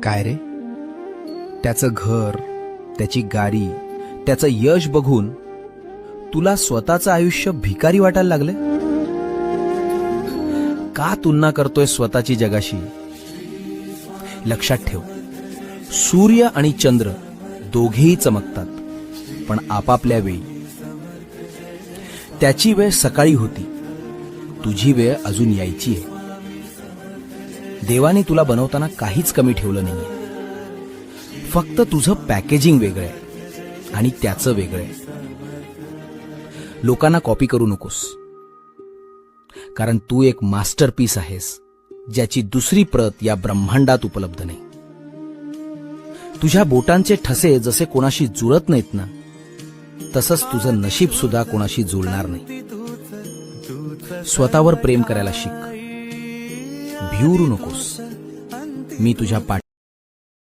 काय रे, त्याचं घर, त्याची गाडी, त्याचं यश बघून तुला स्वतःचं आयुष्य भिकारी वाटायला लागले? का तुलना करतोय स्वतःची जगाशी? लक्षात ठेव, सूर्य आणि चंद्र दोघेही चमकतात, पण आपापल्या वेळी. त्याची वेळ सकाळी होती, तुझी वेळ अजून यायची आहे. देवाने तुला बनवताना काहीच कमी ठेवलं नाहीये. फक्त तुझं पॅकेजिंग वेगळं आहे आणि त्याचं वेगळं आहे. लोकांना कॉपी करू नकोस, कारण तू एक मास्टरपीस आहेस, ज्याची दुसरी प्रत या ब्रह्मांडात उपलब्ध नाही. तुझ्या बोटांचे ठसे जसे कोणाशी जुळत नाहीत ना, तसंच तुझं नशीब सुद्धा कोणाशी जुळणार नाही. स्वतःवर प्रेम करायला शिक, भिवरू नकोस. मी तुझ्या